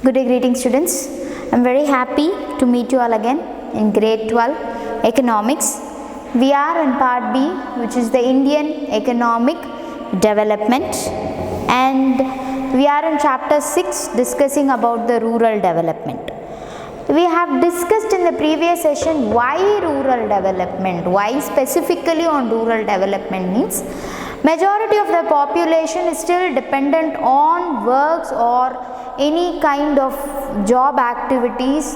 Good day, greeting students. I am very happy to meet you all again in grade 12 economics. We are in part B, which is the Indian economic development, and we are in chapter 6 discussing about the rural development. We have discussed in the previous session why rural development, why specifically on rural development means majority of the population is still dependent on works or any kind of job activities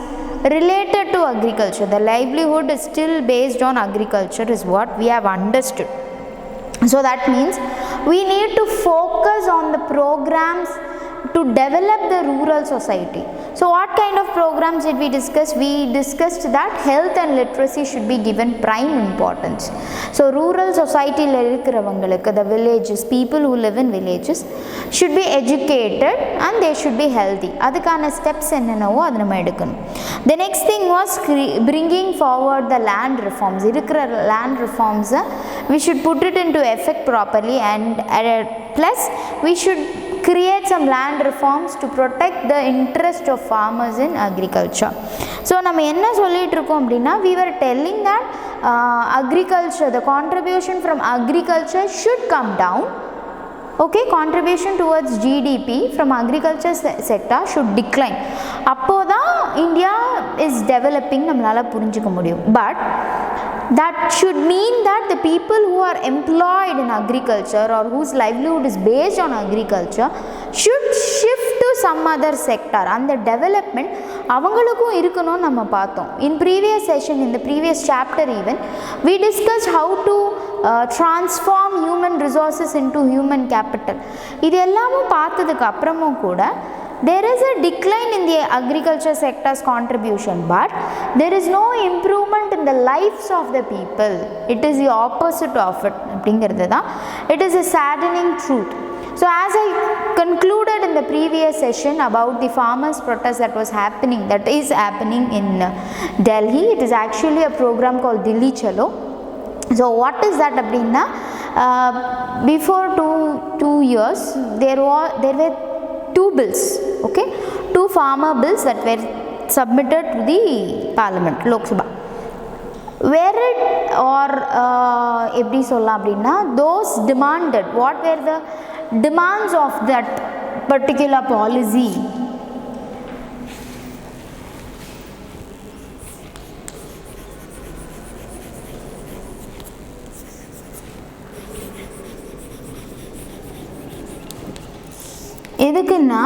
related to agriculture. The livelihood is still based on agriculture is what we have understood. So that means we need to focus on the programs to develop the rural society. So what kind of programs did we discuss? We discussed that health and literacy should be given prime importance. So rural society the villages, people who live in villages should be educated and they should be healthy. Adukana steps ennano adu nama edukanum. The next thing was bringing forward the land reforms. Land reforms we should put it into effect properly, and plus we should create some land reforms to protect the interest of farmers in agriculture. So நம்ம என்ன சொல்லிட்டு இருக்கோம் அப்படினா we were telling that agriculture, the contribution from agriculture should come down. Okay, contribution towards GDP from agriculture sector should decline. அப்போதான் India is developing நம்மளால புரிஞ்சுக்க முடியும். But that should mean that the people who are employed in agriculture or whose livelihood is based on agriculture should shift to some other sector, and the development avangalukkum irukonu nama paathom. In previous session, in the previous chapter even, we discussed how to transform human resources into human capital. Idu ellamu paathadukku appuramum kuda there is a decline in the agriculture sector's contribution, but there is no improvement in the lives of the people. It is the opposite of it. It is a saddening truth. So as I concluded in the previous session about the farmers' protest that is happening in Delhi, it is actually a program called Delhi Chalo. So what is that abdina? Before two years there were two bills, okay, two farmer bills that were submitted to the parliament, Lok Sabha. Where it or eppadi solla appadina, those demanded, what were the demands of that particular policy? எதுக்குன்னா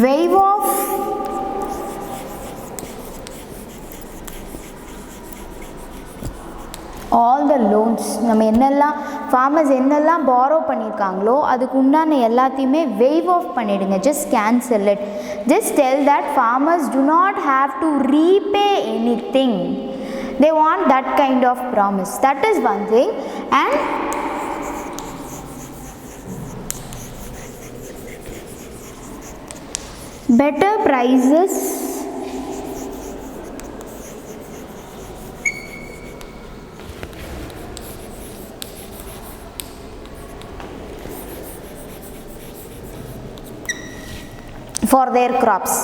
waive off all the loans. நம்ம என்னெல்லாம் farmers என்னெல்லாம் borrow பண்ணியிருக்காங்களோ அதுக்கு உண்டான எல்லாத்தையுமே waive off பண்ணிடுங்க. Just cancel it. Just tell that farmers do not have to repay anything. They want that kind of promise. That is one thing. And better prices for their crops.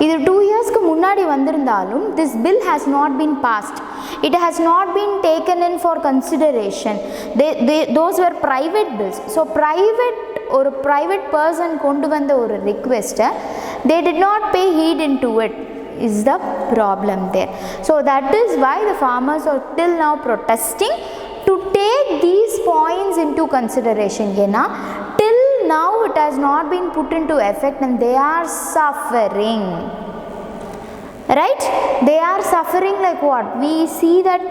இது 2 yearsக்கு முன்னாடி வந்திருந்தாலும் this bill has not been passed. It has not been taken in for consideration. Those were private bills. So ஒரு private person கொண்டு வந்த ஒரு request, they did not pay heed into it, is the problem there. So that is why the farmers are till now protesting to take these points into consideration. Till now it has not been put into effect and they are suffering, right? They are suffering like what? We see that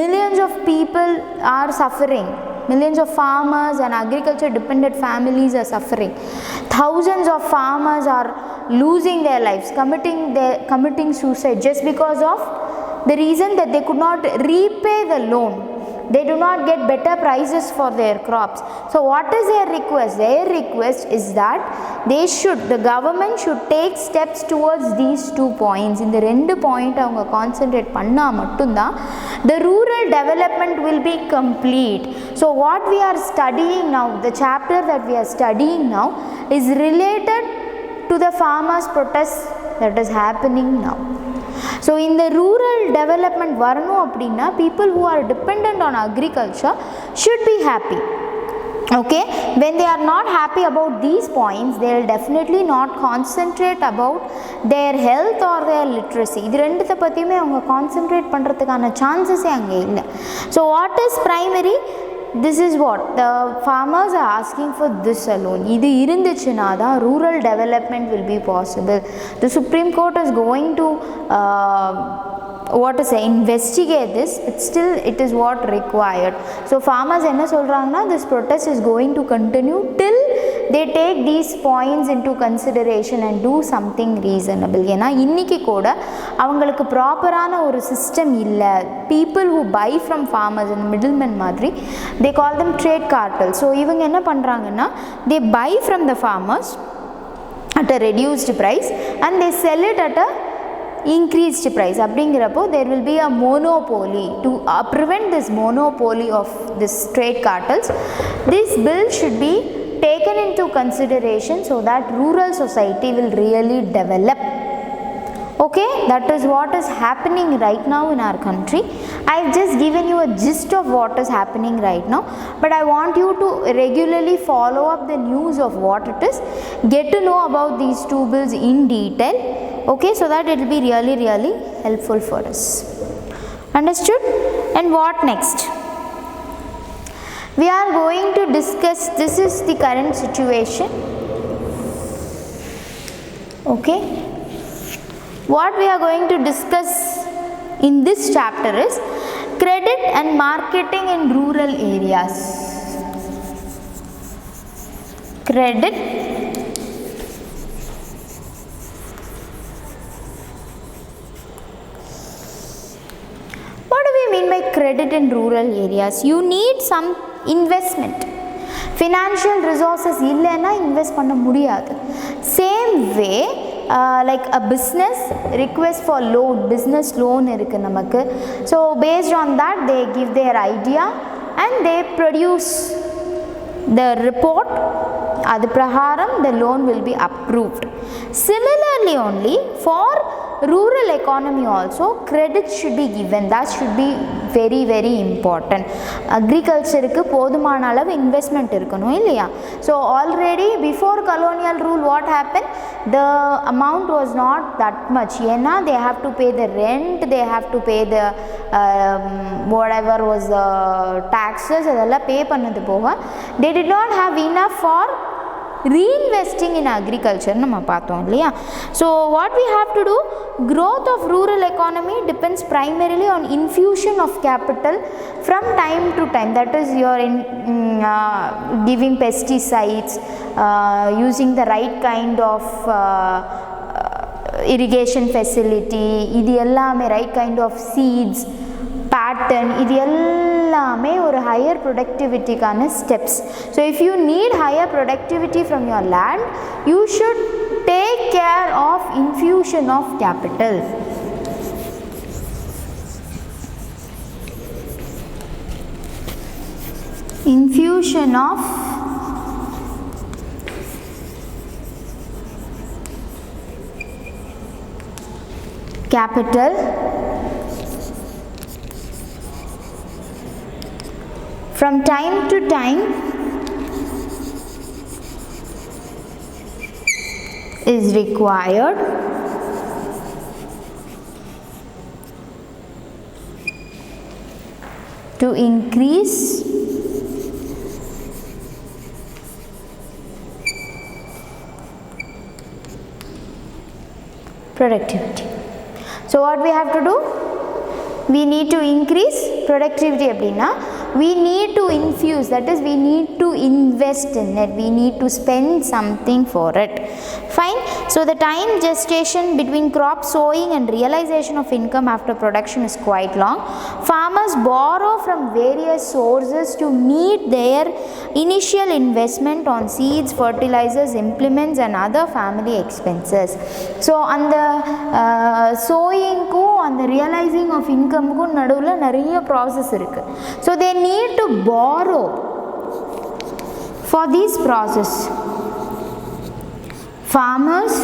millions of people are suffering. Millions of farmers and agriculture dependent families are suffering. Thousands of farmers are losing their lives, committing suicide just because of the reason that they could not repay the loan. They do not get better prices for their crops. So what is their request? Their request is that the government should take steps towards these 2 points. In the 2 point avanga concentrate panna mattum da the rural development will be complete. So what we are studying now, the chapter that we are studying now is related to the farmers protest that is happening now. So in the rural development varano appadina, people who are dependent on agriculture should be happy. Okay, when they are not happy about these points, they will definitely not concentrate about their health or their literacy. இது ரெண்டுத்தை பற்றியுமே அவங்க concentrate பண்ணுறதுக்கான சான்சஸே அங்கே இல்லை. So what is primary? This is what the farmers are asking for, this alone. இது இருந்துச்சுன்னா தான் rural development will be possible. The Supreme Court is going to investigate this, but still it is what required. So farmers enna solranga, this protest is going to continue till they take these points into consideration and do something reasonable. ஏன்னா இன்னைக்கு கூட அவங்களுக்கு ப்ராப்பரான ஒரு system இல்லை. people who buy from farmers and middlemen மாதிரி, they call them trade cartels. so இவங்க என்ன பண்ணுறாங்கன்னா, they buy from the farmers at a reduced price and they sell it at a increased price. அப்படிங்கிறப்போ there will be a monopoly. To prevent this monopoly of this trade cartels, this bill should be taken into consideration so that rural society will really develop. Okay, that is what is happening right now in our country. I have just given you a gist of what is happening right now, but I want you to regularly follow up the news of what it is, get to know about these two bills in detail. Okay, so that it will be really helpful for us. Understood? And what next? We are going to discuss, this is the current situation. Okay, what we are going to discuss in this chapter is credit and marketing in rural areas. Credit credit in rural areas. You need some investment. Financial resources இல்லைன்னா invest பண்ண முடியாது. Same way like a business request for loan, business loan இருக்கு நமக்கு. So based on that they give their idea and they produce the report. அது பிரகாரம் the loan will be approved. Similarly only for rural economy also credit should be given. That should be very important. Agriculture-க்கு போதுமான அளவு investment இருக்கணும் இல்லையா? So already before colonial rule what happened? The amount was not that much. ஏன்னா they have to pay the rent, they have to pay the whatever was the taxes, அதெல்லாம் pay பண்ணது போக they did not have enough for reinvesting in agriculture நம்ம பார்த்தோம் இல்லையா? So what we have to do, growth of rural economy depends primarily on infusion of capital from time to time. That is your giving pesticides, using the right kind of irrigation facility, இது எல்லாமே right kind of seeds, pattern, இது எல்லாமே ஒரு higher productivityக்கான steps. So if you need higher productivity from your land, you should take care of infusion of capital. Infusion of capital from time to time is required to increase productivity. So what we have to do? We need to increase productivity அப்படின்னா we need to infuse, that is we need to invest in it, we need to spend something for it. Fine. So the time gestation between crop sowing and realization of income after production is quite long. Farmers borrow from various sources to meet their initial investment on seeds, fertilizers, implements and other family expenses. So அந்த sowing க்கும் அந்த realising of இன்கமுக்கும் நடுவில் நிறைய process இருக்குது. So they need to borrow for this process. Farmers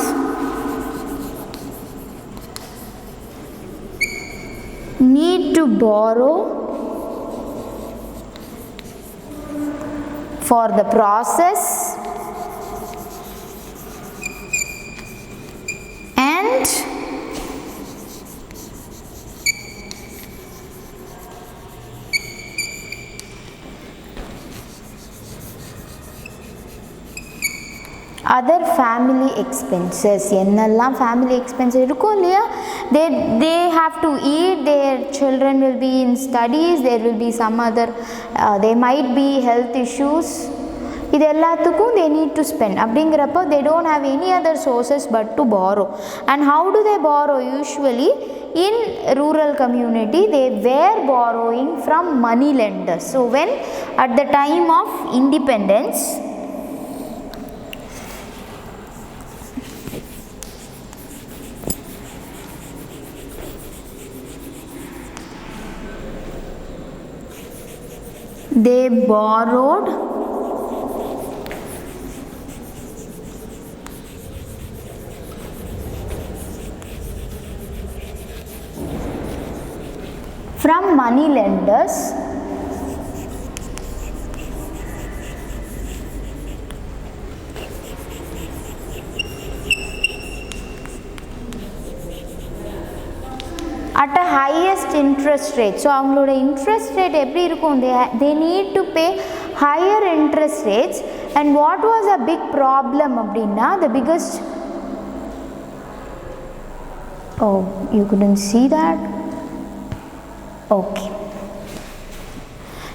need to borrow for the process and other family expenses. என்னெல்லாம் family expenses இருக்கும் இல்லையா, they have to eat, their children will be in studies, there will be some other they might be health issues, இது எல்லாத்துக்கும் they need to spend. அப்படிங்கிறப்போ they don't have any other sources but to borrow. And how do they borrow? Usually in rural community they were borrowing from money lenders. So when at the time of independence, they borrowed from money lenders at a highest interest rate. So அவங்களோட interest rate எப்படி இருக்கும், they need to pay higher interest rates. And what was a big problem அப்படின்னா, the biggest, oh you couldn't see that, okay.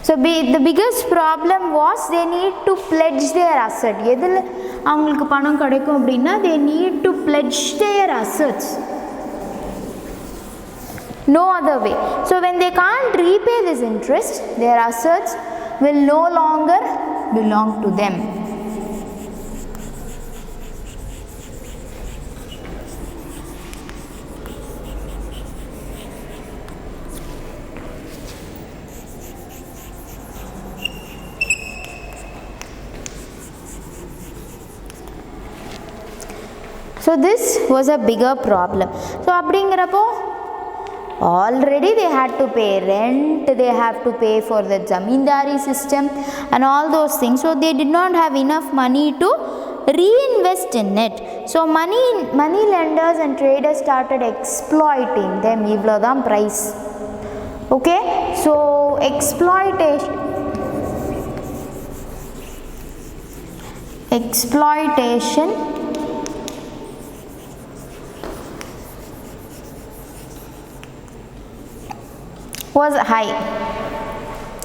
So the biggest problem was they need to pledge their asset. எதில் அவங்களுக்கு பணம் கிடைக்கும் அப்படின்னா, they need to pledge their assets, no other way. So when they can't repay this interest, their assets will no longer belong to them. So this was a bigger problem. So அப்படிங்கிறப்போ already they had to pay rent, they have to pay for the zamindari system and all those things. So they did not have enough money to reinvest in it. So money lenders and traders started exploiting them. இவ்வளோதான் price. Okay, so exploitation was high.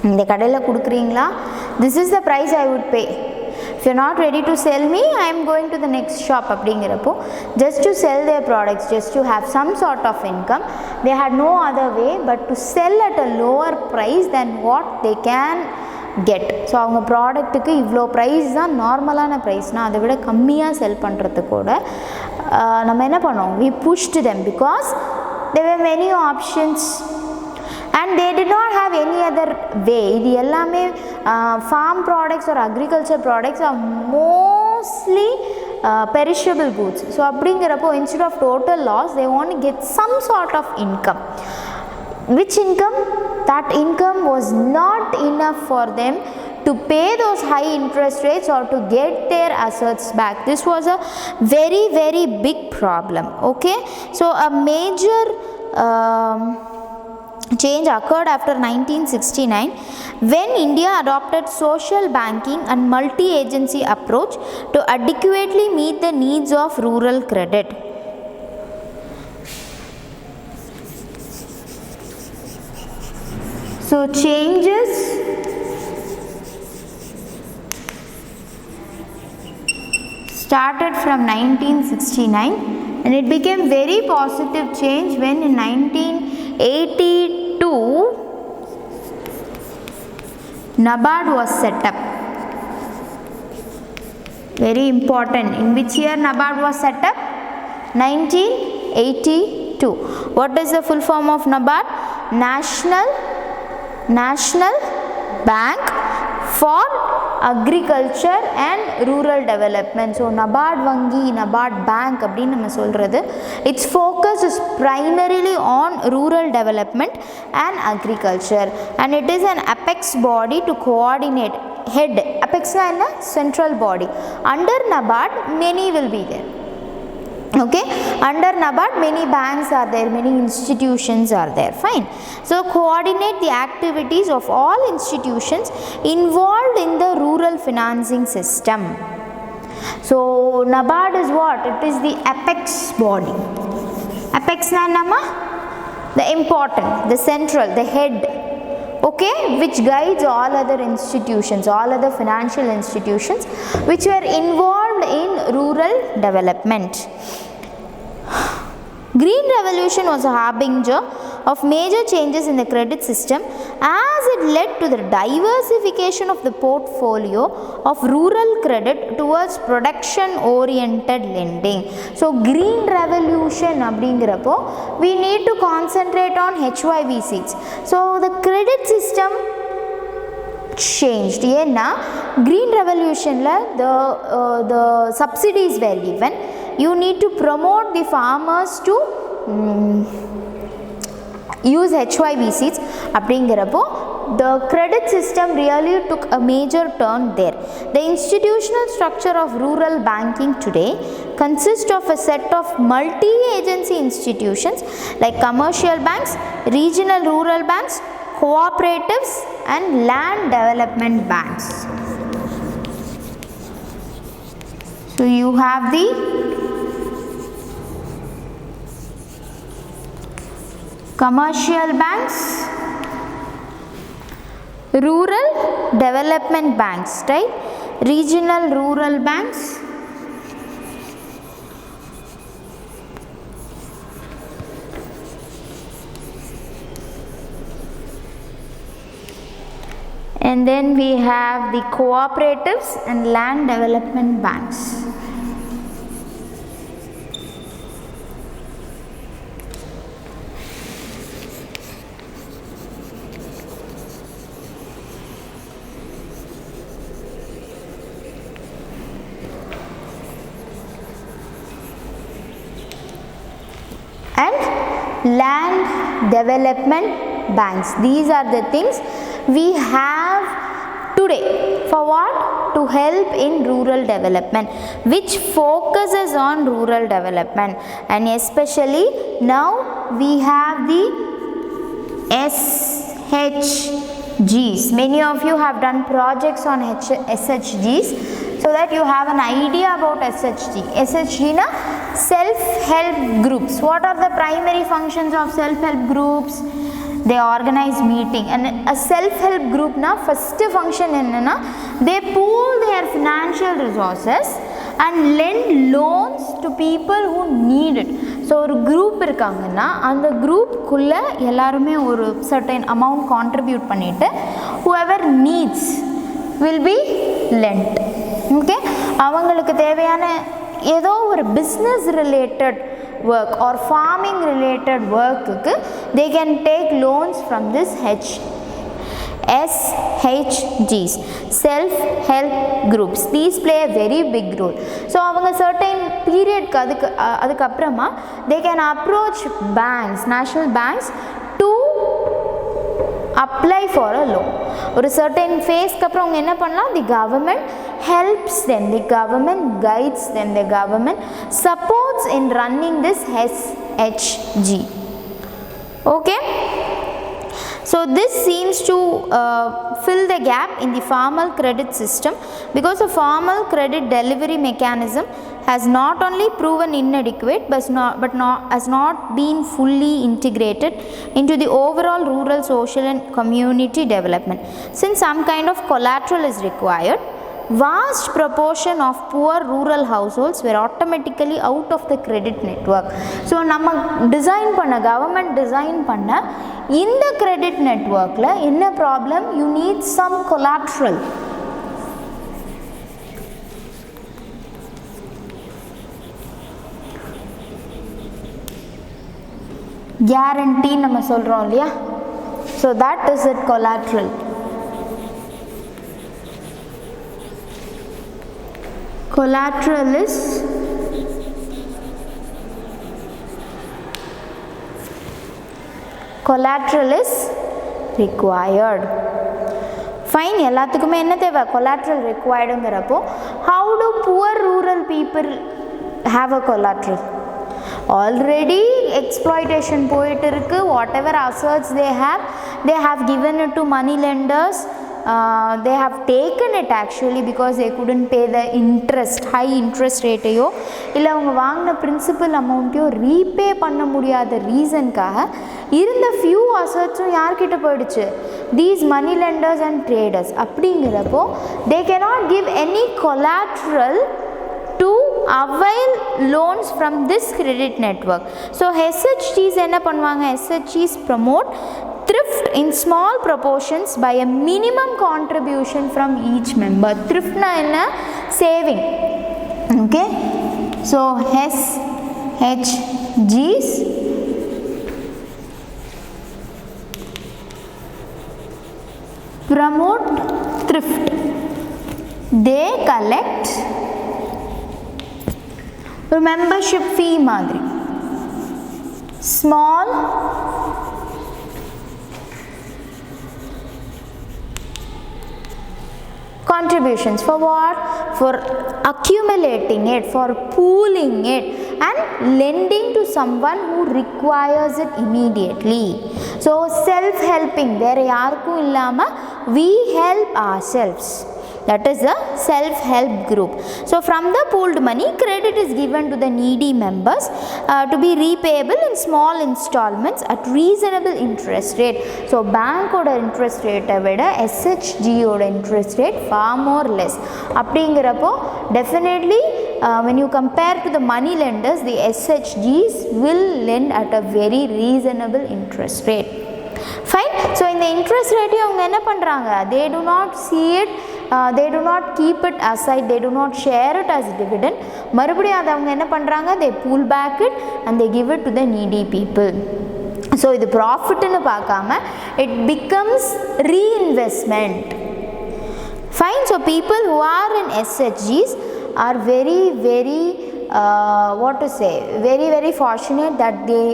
இந்த கடையில் கொடுக்குறீங்களா, this is the price I would pay. If you're not ready to sell me, I am going to the next shop. அப்படிங்கிறப்போ just to sell their products, just to have some sort of income, they had no other way but to sell at a lower price than what they can get. So அவங்க ப்ராடக்ட்டுக்கு இவ்வளோ price தான் நார்மலான ப்ரைஸ்னால் அதை விட கம்மியாக செல் பண்ணுறதுக்கு கூட நம்ம என்ன பண்ணோம், we pushed them because there were many options and they did not have any other way. இது எல்லாமே farm products or agriculture products are mostly perishable goods. So அப்படிங்கிறப்போ instead of total loss they want to get some sort of income. Which income? That income was not enough for them to pay those high interest rates or to get their assets back. This was a very very big problem. Okay, so a major change occurred after 1969 when India adopted social banking and multi-agency approach to adequately meet the needs of rural credit. So changes started from 1969 and it became very positive change when in 1982 NABARD was set up. Very important. In which year NABARD was set up? 1982. 2. What is the full form of NABARD? National Bank for Agriculture and Rural Development. So NABARD Vangi, NABARD Bank அப்படினு நம்ம சொல்றது. Its focus is primarily on rural development and agriculture, and it is an apex body to coordinate. Head, apex na enna? Central body. Under NABARD many will be there. Okay, under NABARD many banks are there, many institutions are there. Fine. So coordinate the activities of all institutions involved in the rural financing system. So NABARD is what? It is the apex body. Apex na nama? The important, the central, the head. Okay, which guides all other institutions, all other financial institutions which were involved in rural development. Green Revolution was a harbinger of major changes in the credit system as it led to the diversification of the portfolio of rural credit towards production oriented lending. So Green Revolution அப்படிங்கிறப்போ we need to concentrate on HYVCs. So the credit system changed. ஏன்னா Green Revolutionல the subsidies were given. You need to promote the farmers to use HYVCs அப்படிங்கிறப்போ the credit system really took a major turn there. The institutional structure of rural banking today consists of a set of multi-agency institutions like commercial banks, regional rural banks, cooperatives and land development banks. So you have the commercial banks, rural development banks, right? Regional rural banks, and then we have the cooperatives and land development banks. And land development banks. These are the things we have today for what? To help in rural development, which focuses on rural development, and especially now we have the SHGs. Many of you have done projects on SHGs, so that you have an idea about SHG. SHG na self-help groups. What are the primary functions of self-help groups? They organize meeting, and a self-help group na first function enna, they pool their financial resources and lend loans to people who need it. So ஒரு group இருக்காங்கன்னா அந்த group குள்ள எல்லாருமே ஒரு certain amount contribute பண்ணிட்டு whoever needs will be lent. Okay, அவங்களுக்கு தேவையான ஏதோ ஒரு business related work or farming related work they can take loans from this SHGs, self help groups. These play a very big role. So avanga certain period adukku apprama they can approach banks, national banks, to apply for a loan. ஒரு certain phase க்கு அப்புறம் அவங்க என்ன பண்ணலாம்? The government helps them, the government guides them, the government supports in running this SHG. Okay, so this seems to fill the gap in the formal credit system, because the formal credit delivery mechanism has not only proven inadequate but has not been fully integrated into the overall rural social and community development. Since some kind of collateral is required, vast proportion of poor rural households were automatically out of the credit network. So நம்ம design பண்ண government design பண்ண இந்த credit networkல என்ன problem? You need some collateral. guarantee நம்ம சொல்கிறோம் இல்லையா. So that is it, collateral. Collateral is required. Fine, எல்லாத்துக்குமே என்ன தேவை? collateral requiredங்கிறப்போ how do poor rural people have a collateral? Already exploitation போயிட்டு இருக்கு. whatever assets they have given it to money lenders. They have taken it actually because they couldn't pay the interest, high interest rate ஐயோ இல்லை அவங்க வாங்கின principal அமௌண்ட்டையோ repay பண்ண முடியாத ரீசனுக்காக இருந்த ஃபியூ அசட்ஸும் யார்கிட்ட போயிடுச்சு? these money lenders and traders. அப்படிங்கிறப்போ they cannot give any collateral to avail loans from this credit network. So SHGs என்ன பண்ணுவாங்க? SHGs promote thrift in small proportions by a minimum contribution from each member. thrift na enna? saving. Okay, so SHGs promote thrift. they collect membership fee madri, small contributions. For what? For accumulating it, for pooling it and lending to someone who requires it immediately. So self-helping, வேறு யாருக்கும் இல்லாமல் we help ourselves. That is a self-help group. So from the pooled money, credit is given to the needy members to be repayable in small installments at reasonable interest rate. So bank oda interest rate vida SHG oda interest rate far more less. அப்படிங்கிறப்போ definitely when you compare to the money lenders, the SHGs will lend at a very reasonable interest rate. Fine. So in the interest rate அவங்க என்ன பண்ணுறாங்க? They do not see it, they do not keep it aside, they do not share it as dividend. மறுபடியும் அதை அவங்க என்ன பண்ணுறாங்க? They pull back it and they give it to the needy people. So இது ப்ராஃபிட்னு பார்க்காம it becomes reinvestment. Fine. So people who are in SHGs are very very fortunate that they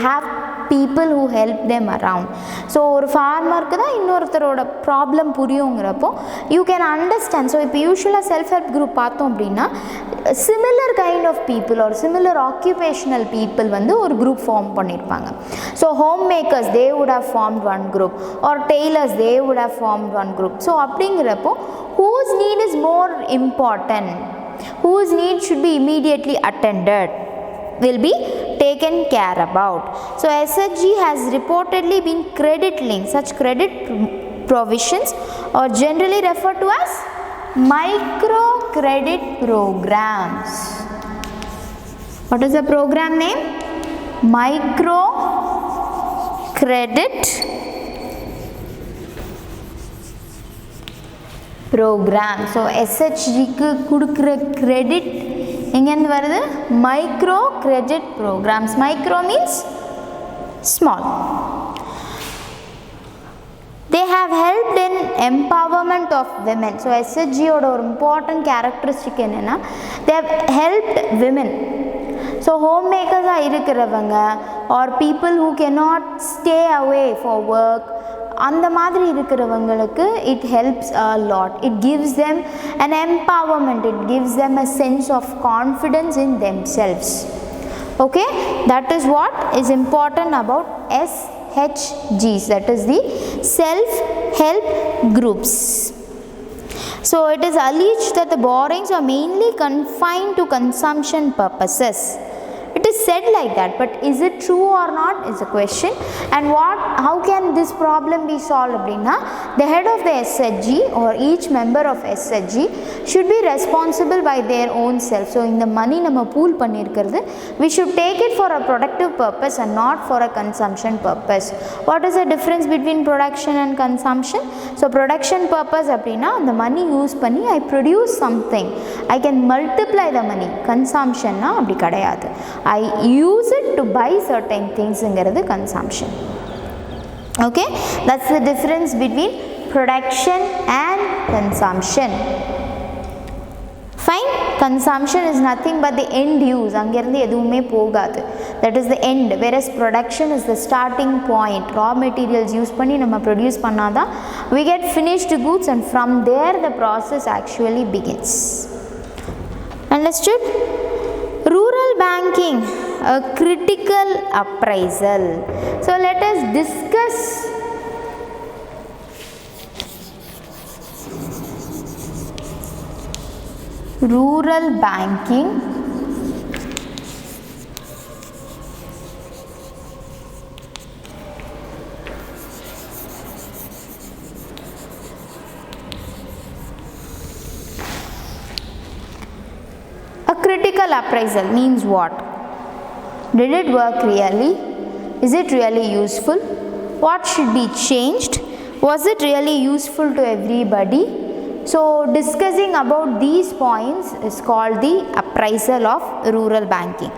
have people who help them around. So ஒரு ஃபார்மருக்கு தான் இன்னொருத்தரோட problem புரியுங்கிறப்போ you can understand. So இப்போ யூஸ்வலாக self help group பார்த்தோம் அப்படின்னா similar kind of people or similar occupational people வந்து ஒரு group form பண்ணியிருப்பாங்க. So homemakers they would have formed one group, or tailors they would have formed one group. So அப்படிங்கிறப்போ whose need is more important, whose need should be immediately attended, will be taken care about. So SHG has reportedly been credit linked. Such credit provisions are generally referred to as micro credit programs. What is the program name? Micro credit program. So SHG க்கு கொடுக்கிற credit எங்கேருந்து வருது? Micro credit programmes. Micro means small. They have helped in empowerment of women. So SHG ஓட ஒரு important characteristic என்னன்னா they have helped women. So homemakers இருக்கிறவங்க or people who cannot stay away for work, அந்த மாதிரி இருக்கிறவங்களுக்கு it helps a lot. It gives them an empowerment, it gives them a sense of confidence in themselves. Okay, that is what is important about SHGs, that is the self help groups. So it is alleged that the borrowings are mainly confined to consumption purposes. It is said like that, but is it true or not is a question. And how can this problem be solved அப்படின்னா the head of the SHG or each member of SHG should be responsible by their own self. So இந்த money நம்ம pool பண்ணியிருக்கிறது we should take it for a productive purpose and not for a consumption purpose. What is the difference between production and consumption? So production purpose அப்படின்னா அந்த money use பண்ணி I produce something, I can multiply the money. Consumption அப்படி கிடையாது. I use it to buy certain things ingiradhu consumption. Okay, that's the difference between production and consumption. Fine, consumption is nothing but the end use, அங்கிருந்து எதுவுமே போகாது, that is the end, whereas production is the starting point. Raw materials use பண்ணி நம்ம produce பண்ணாதான் we get finished goods, and from there the process actually begins. Understood? Rural banking, a critical appraisal. So let us discuss rural banking. A critical appraisal means what? Did it work really? Is it really useful? What should be changed? Was it really useful to everybody? So discussing about these points is called the appraisal of rural banking.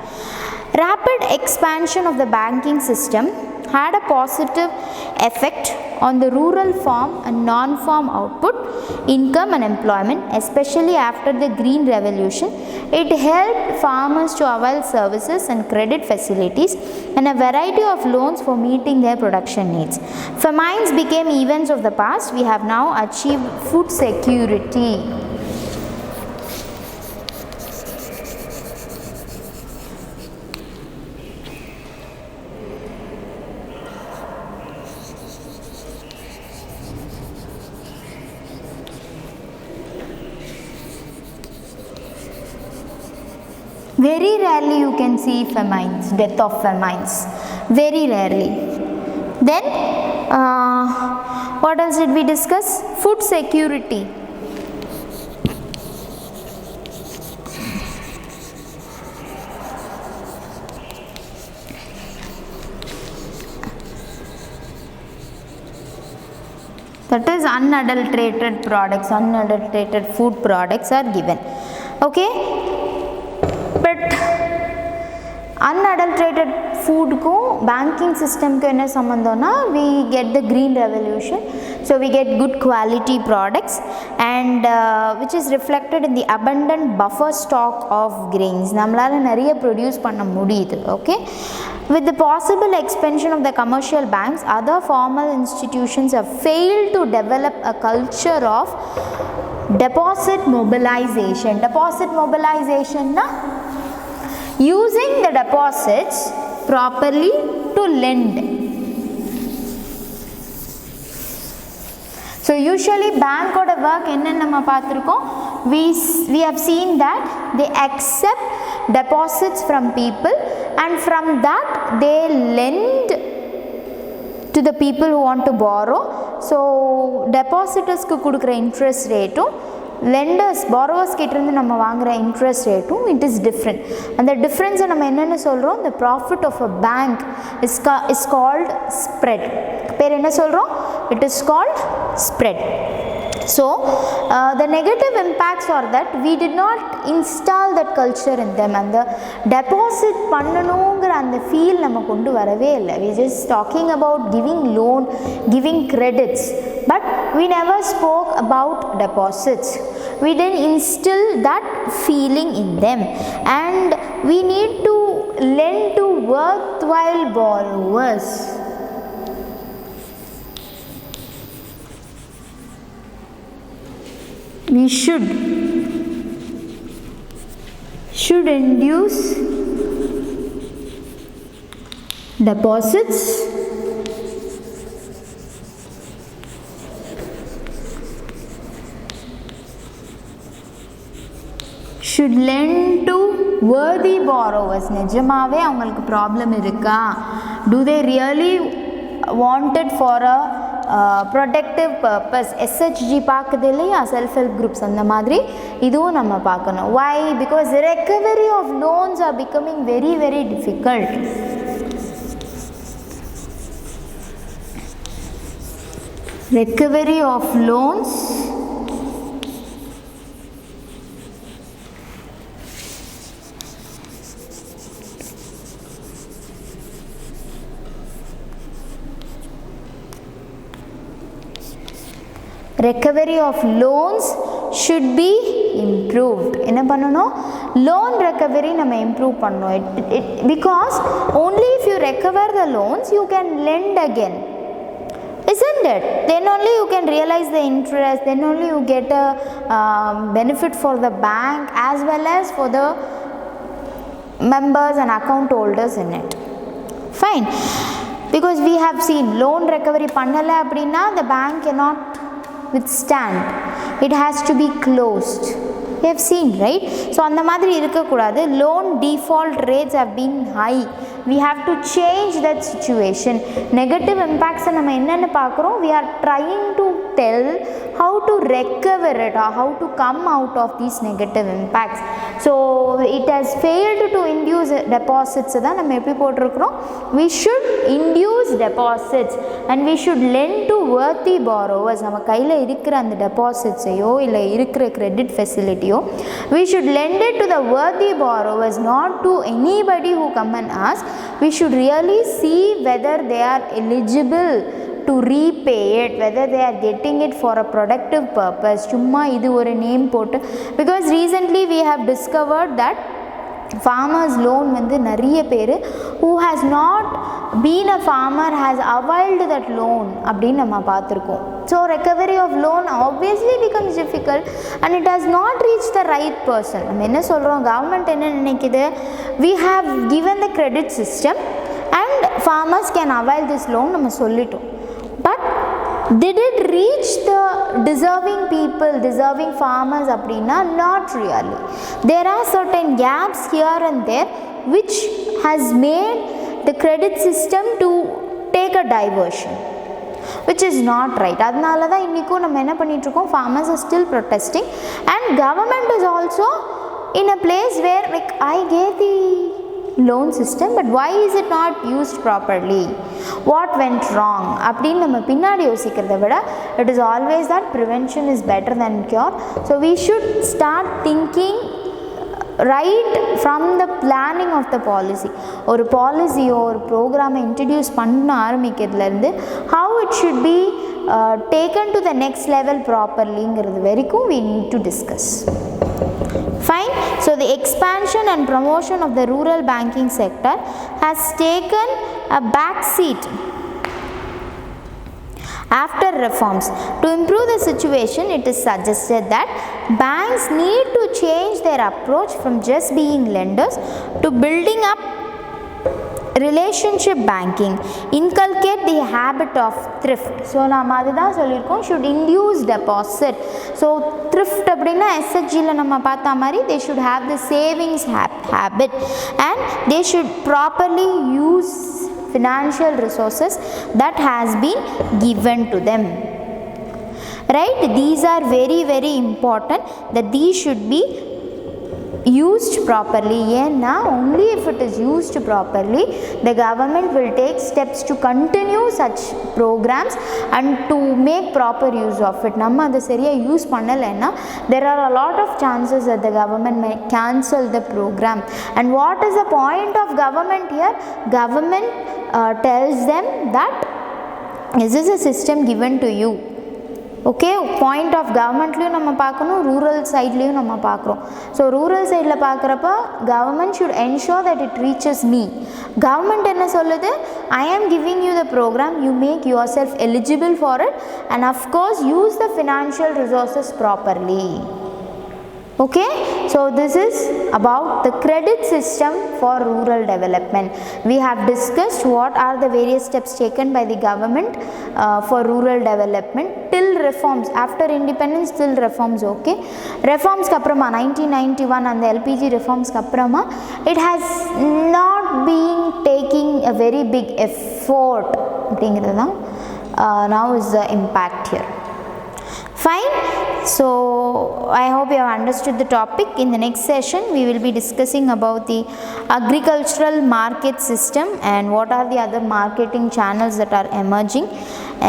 Rapid expansion of the banking system had a positive effect on the rural farm and non-farm output, income and employment, especially after the Green Revolution. It helped farmers to avail services and credit facilities and a variety of loans for meeting their production needs. Famines became events of the past. We have now achieved food security. Very rarely you can see famines, death of famines, very rarely. Then what else did we discuss? Food security. That is unadulterated products, unadulterated food products are given. Okay. But unadulterated food ko banking system ko enna sambandhamna, we get the Green Revolution, so we get good quality products, and which is reflected in the abundant buffer stock of grains. Nammalaala nariya produce panna mudiyudhu. Okay, with the possible expansion of the commercial banks, other formal institutions have failed to develop a culture of deposit mobilization. Deposit mobilization na using the deposits properly to lend. So usually bank oda work enna nama paathirukom, we have seen that they accept deposits from people, and from that they lend to the people who want to borrow. So depositors ku kudukra interest rate, lenders borrowers கிட்ட இருந்து நம்ம வாங்குற interest rate, it is different. And the difference நம்ம என்னன்னு சொல்றோம், the profit of a bank is called spread. பேர் என்ன சொல்றோம்? It is called spread. So the negative impacts are that we did not install that culture in them, and the deposit பண்ணனும்ங்கற அந்த feel நம்ம கொண்டு வரவே இல்ல. We just talking about giving loan, giving credits, but we never spoke about deposits. We didn't instill that feeling in them, and we need to lend to worthwhile borrowers. We should induce deposits should lend to worthy borrowers. நிஜமாவே அவங்களுக்கு problem இருக்கா? Do they really want it for a protective purpose? SHG பார்க்குது இல்லையா, self help groups, அந்த மாதிரி இதுவும் நம்ம பார்க்கணும். Why? Because the recovery of loans are becoming very very difficult. Recovery of loans recovery of loans should be improved. என்ன பண்ணணும்? loan recovery நம்ம improve பண்ணணும். Because only if you recover the loans you can lend again, isn't it? Then only you can realize the interest, then only you get a benefit for the bank as well as for the members and account holders in it. Fine, because we have seen loan recovery பண்ணல அப்படின்னா the bank cannot withstand, it has to be closed. We have seen, right? So அந்த மாதிரி இருக்கக்கூடாது. loan default rates have been high, we have to change that situation. Negative impacts நம்ம என்னன்னு பார்க்குறோம், we are trying to tell how to recover it or how to come out of these negative impacts. So it has failed to induce deposits தான் நம்ம எப்படி போட்டிருக்கிறோம், we should induce deposits and we should lend to worthy borrowers. நம்ம கையில் இருக்கிற அந்த டெபாசிட்ஸையோ இல்லை இருக்கிற credit ஃபெசிலிட்டியோ we should lend it to the worthy borrowers, not to anybody who come and ask. We should really see whether they are eligible to repay it, whether they are getting it for a productive purpose. சும்மா இது ஒரு name போட்டு, because recently we have discovered that farmers loan வந்து நிறைய பேர் who has not been a farmer has availed that loan அப்படின்னு நம்ம பார்த்துருக்கோம். So recovery of loan obviously becomes difficult and it has not reached the right person. நம்ம என்ன சொல்கிறோம், government என்ன நினைக்குது, we have given the credit system and farmers can avail this loan நம்ம சொல்லிட்டோம். But did it reach the deserving people, deserving farmers அப்படின்னா not really. There are certain gaps here and there which has made the credit system to take a diversion, which is not right. அதனால தான் இன்றைக்கும் நம்ம என்ன பண்ணிகிட்ருக்கோம், farmers are still protesting and government is also in a place where like I gave the loan system but why is it not used properly, what went wrong அப்படின்னு நம்ம பின்னாடி யோசிக்கிறத விட it is always that prevention is better than cure. So we should start thinking right from the planning of the policy. ஒரு பாலிசியோ ஒரு ப்ரோக்ராமை introduce பண்ண ஆரம்பிக்கிறதுலேருந்து how it should be taken to the next level properlyங்கிறது வரைக்கும் we need to discuss. Fine. So the expansion and promotion of the rural banking sector has taken a back seat after reforms. To improve the situation, it is suggested that banks need to change their approach from just being lenders to building up relationship banking, inculcate the habit of thrift. So நாம அதுதான் சொல்லியிருக்கோம், should induce deposit. So thrift அப்படின்னா SHGல நம்ம பார்த்த மாதிரி they should have the savings habit and they should properly use financial resources that has been given to them. Right? These are very very important that these should be used properly. ஏன்னா only if it is used properly the government will take steps to continue such programs and to make proper use of it. நம்ம அதை சரியாக use பண்ணலைன்னா there are a lot of chances that the government may cancel the program. And what is the point of government here? Government tells them that this is a system given to you. Okay, point of கவர்மெண்ட்லேயும் நம்ம பார்க்கணும், rural சைட்லேயும் நம்ம பார்க்குறோம். So rural சைடில் பார்க்குறப்ப government should ensure that it reaches me. Government என்ன சொல்லுது, I am giving you the program, you make yourself eligible for it and of course use the financial resources properly. Okay, so this is about the credit system for rural development. We have discussed what are the various steps taken by the government for rural development till reforms. After independence till reforms. Okay, reforms kaprama 1991 and the LPG reforms kaprama it has not been taking a very big effort. Now is the impact here. Fine. So I hope you have understood the topic. In the next session we will be discussing about the agricultural market system and what are the other marketing channels that are emerging.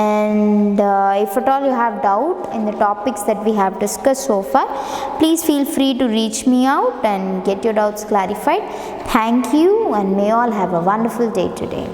And if at all you have doubt in the topics that we have discussed so far, please feel free to reach me out and get your doubts clarified. Thank you and may all have a wonderful day today.